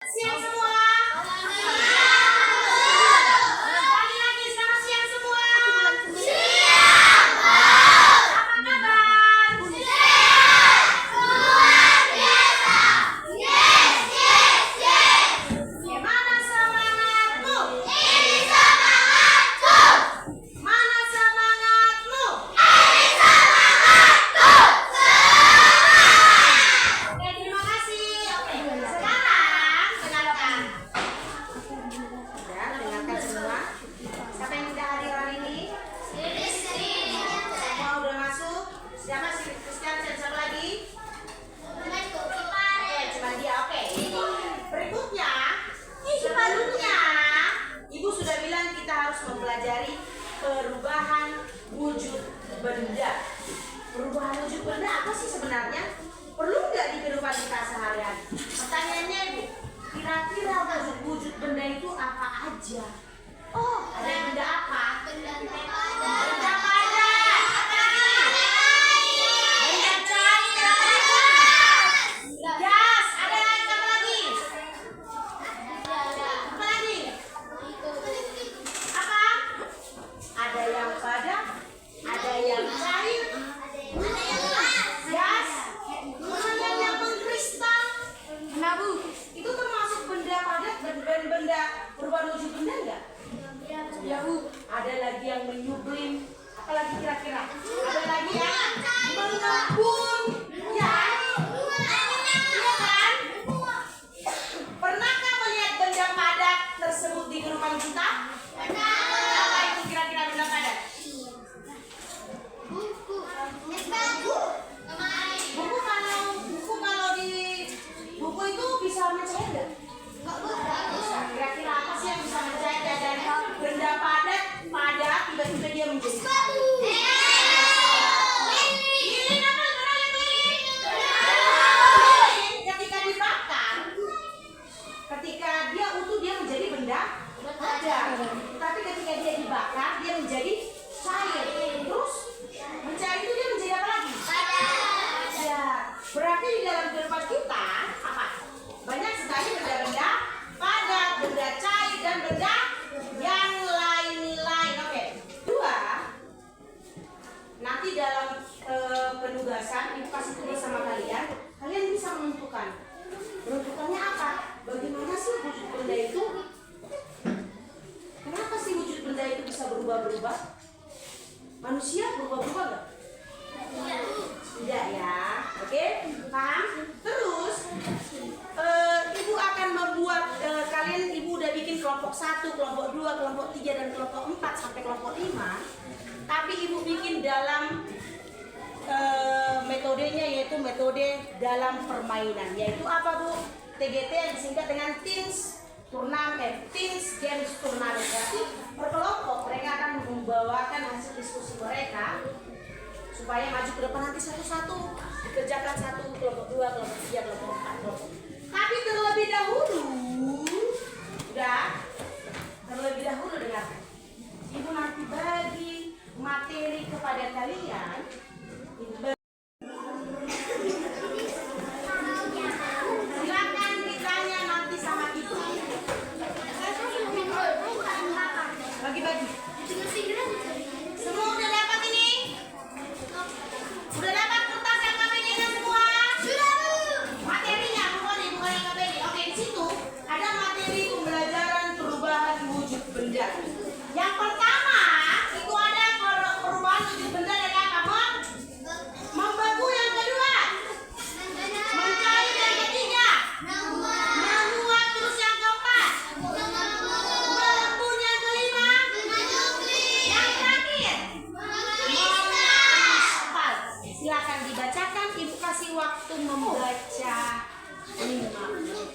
Siang semua. Sekali lagi, selamat siang semua. Siang, Bu. Apa kabar? Siang. Luar biasa. Yes, yes, yes. Gimana semangatmu? Ini semangatku. Mana semangatmu? Ini semangatku. Oke, terima kasih. Oke, sekarang dengarkan. Ya, dengarkan semua. Siapa yang udah hadir hari ini? Semua udah masuk. Siapa sih? Christian, siapa lagi? Oke, cuma dia. Oke. Berikutnya, sebelumnya Ibu sudah bilang kita harus mempelajari perubahan wujud benda. Perubahan wujud benda apa sih sebenarnya? Perlu nggak di kehidupan kita sehari-hari? Pertanyaannya Ibu, kira-kira wujud benda itu apa aja? Oh, ada benda apa? Benda padat. Apa lagi? Benda cair. Gas. Ada lagi apa lagi? Apa lagi? Apa? Ada yang padat, ada yang cair, gas, mana yang mengkristal. Nah Bu, itu termasuk benda padat dan benda perubahan wujud benda enggak? Ya Bu, ada lagi yang menyublim. Apa lagi kira-kira? Ada lagi yang mengembun. Ya, iya kan? Pernahkah melihat benda padat tersebut di kehidupan kita? Apa itu kira-kira benda padat? Buku kalau di buku itu bisa mencair nggak? Bisa. Kira-kira apa sih yang bisa mencair dari benda padat tiba-tiba dia menjadi lilin? Apa sebenarnya lilin? Ketika dibakar, ketika dia utuh dia menjadi benda padat. Tapi ketika dia dibakar dia menjadi cair. Terus mencair itu dia menjadi apa lagi? Padat. Berarti di dalam kehidupan kita apa? Banyak sekali benda-benda padat, benda cair dan benda yang lain-lain. Oke. Dua, nanti dalam penugasan Ibu kasih tugas sama kalian, kalian bisa menentukan. Menentukannya apa? Bagaimana sih wujud benda itu? Kenapa sih wujud benda itu bisa berubah-berubah? Manusia berubah-berubah nggak? Tidak ya, oke, paham? Terus Ibu akan membuat kalian, Ibu udah bikin kelompok 1, kelompok 2, kelompok 3 dan kelompok 4 sampai kelompok 5. Tapi Ibu bikin dalam metodenya yaitu metode dalam permainan. Yaitu apa Bu? TGT yang disingkat dengan Teens Games Turnamen. Berarti per kelompok mereka akan membawakan hasil diskusi mereka supaya maju ke depan nanti satu-satu dikerjakan, satu kelompok 2, kelompok 3, kelompok 4, kelompok. Tapi terlebih dahulu dengarkan. Ibu nanti bagi materi kepada kalian. Silakan ditanya nanti sama Ibu. Bagi-bagi. Semua udah dapat ini? Udah dapat kertas yang KBD semua? Sudah Bu. Materinya bukan yang KBD. Oke, di situ ada materi pembelajaran perubahan wujud benda. Yang pertama itu ada perubahan wujud benda dari apa? Membeku. Yang kedua mencair. Yang ketiga menguap. Terus yang keempat melembun. Yang kelima yang terakhir mengaspal. Silakan dibacakan. Ibu kasih waktu membaca 5 menit.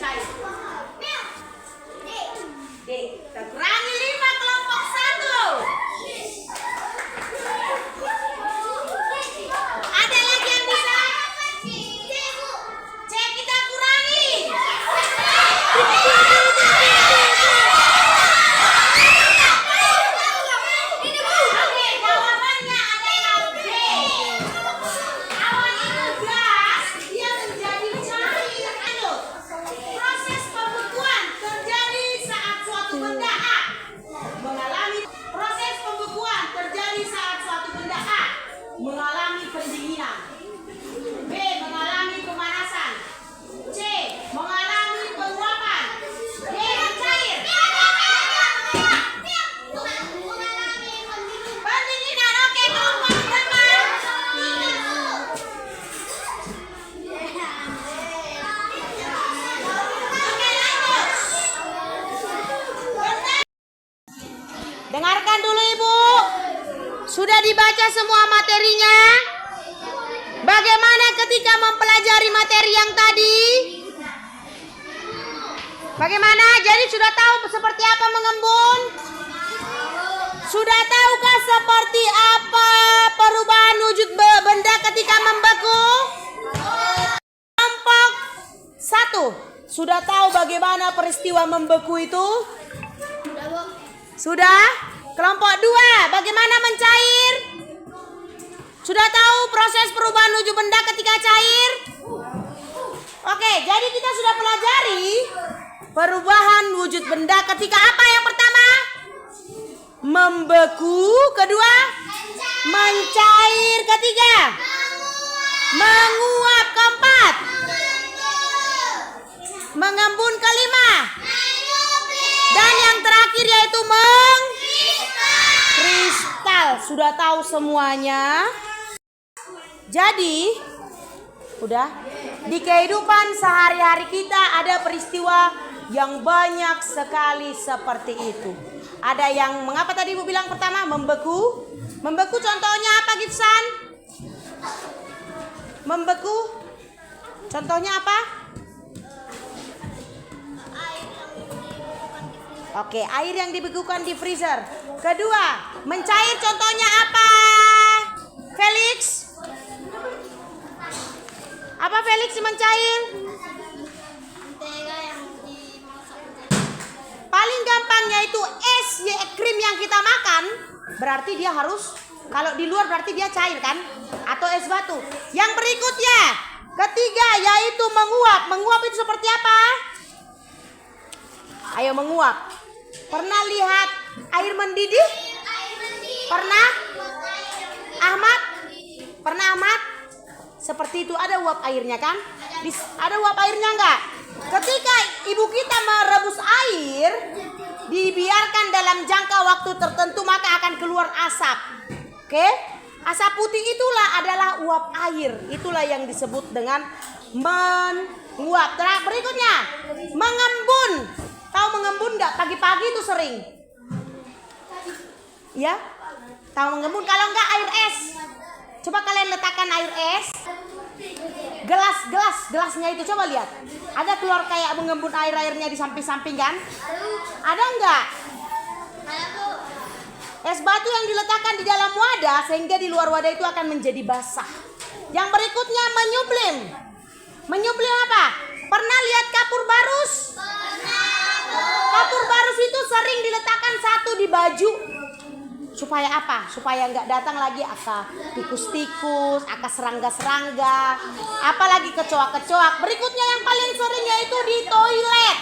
mencair. D. Kurangi 5 kelompok 1. Ada lagi yang bisa? C kita kurangi. Oke, jawabannya adalah B. Awan itu gas, dia menjadi cair. Ayo, proses pembekuan terjadi saat suatu benda A mengalami pendinginan. B. Mengalami pemanasan. C. Mengalami penguapan. D. Mencair. Pendinginan. Oke, kelompok berapa? Oke, lanjut. Dengarkan dulu Ibu. Sudah dibaca semua materinya? Bagaimana ketika mempelajari materi yang tadi? Bagaimana? Jadi sudah tahu seperti apa mengembun? Sudah tahukah seperti apa perubahan wujud benda ketika membeku? Kelompok 1. Sudah tahu bagaimana peristiwa membeku itu? Sudah? Kelompok 2, bagaimana mencair? Sudah tahu proses perubahan wujud benda ketika cair? Oke, jadi kita sudah pelajari perubahan wujud benda ketika apa yang pertama? Membeku. Kedua, mencair. Ketiga, menguap. Keempat, mengembun. Kelima, dan yang terakhir yaitu kristal. Sudah tahu semuanya? Jadi, udah di kehidupan sehari-hari kita ada peristiwa yang banyak sekali seperti itu. Ada yang mengapa tadi Ibu bilang pertama membeku? Membeku contohnya apa, Gibson? Membeku contohnya apa? Oke, air yang dibekukan di freezer. Kedua, mencair contohnya apa? Felix? Apa Felix mencair? Paling gampang yaitu es krim yang kita makan. Berarti dia harus, kalau di luar berarti dia cair kan? Atau es batu. Yang berikutnya, ketiga yaitu menguap. Menguap itu seperti apa? Ayo menguap. Pernah lihat air mendidih? Pernah? Ahmad? Pernah Ahmad? Seperti itu, ada uap airnya kan? Ada uap airnya enggak? Ketika ibu kita merebus air, dibiarkan dalam jangka waktu tertentu maka akan keluar asap. Oke? Asap putih itulah adalah uap air. Itulah yang disebut dengan menguap. Terus berikutnya, mengembun. Tahu mengembun enggak? Pagi-pagi itu sering. Ya? Tahu mengembun? Kalau enggak air es. Coba kalian letakkan air es. Gelasnya itu coba lihat. Ada keluar kayak mengembun airnya di samping-samping kan? Ada enggak? Es batu yang diletakkan di dalam wadah sehingga di luar wadah itu akan menjadi basah. Yang berikutnya menyublim. Menyublim apa? Pernah lihat kapur barus? Kapur barus itu sering diletakkan satu di baju. Supaya apa? Supaya nggak datang lagi tikus-tikus, serangga-serangga, apalagi kecoak-kecoak. Berikutnya yang paling sering yaitu di toilet.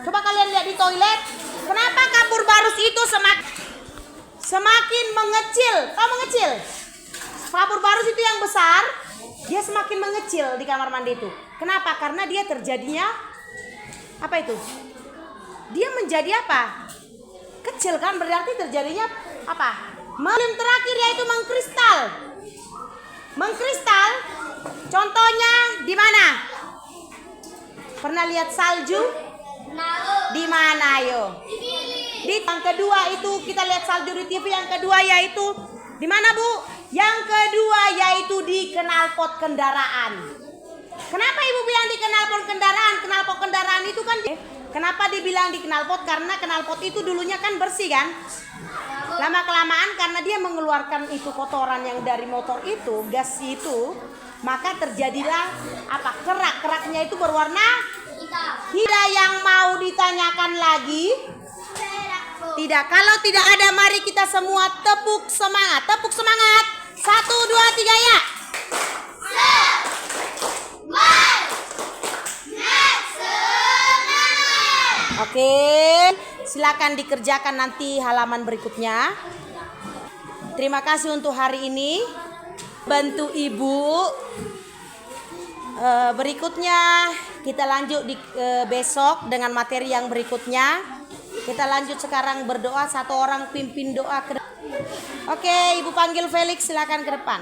Coba kalian lihat di toilet. Kenapa kapur barus itu semakin mengecil? Tahu mengecil? Kapur barus itu yang besar, dia semakin mengecil di kamar mandi itu. Kenapa? Karena dia terjadinya apa itu? Dia menjadi apa? Kecil kan, berarti terjadinya apa? Yang terakhir yaitu mengkristal. Mengkristal contohnya di mana? Pernah lihat salju? Di mana ayo? Di yang kedua itu kita lihat salju di TV. Yang kedua yaitu di mana Bu? Yang kedua yaitu di knalpot kendaraan. Kenapa Ibu bilang di knalpot kendaraan? Knalpot kendaraan itu Kenapa dibilang di knalpot? Karena knalpot itu dulunya kan bersih kan. Lama kelamaan karena dia mengeluarkan itu kotoran yang dari motor itu, gas itu, maka terjadilah apa? Kerak-keraknya itu berwarna hitam. Tidak yang mau ditanyakan lagi? Tidak. Kalau tidak ada, mari kita semua tepuk semangat. Tepuk semangat. 1, 2, 3 ya. Oke, silakan dikerjakan nanti halaman berikutnya. Terima kasih untuk hari ini. Bantu ibu. Berikutnya kita lanjut di besok dengan materi yang berikutnya. Kita lanjut sekarang berdoa, satu orang pimpin doa ke depan. Oke, ibu panggil Felix, silakan ke depan.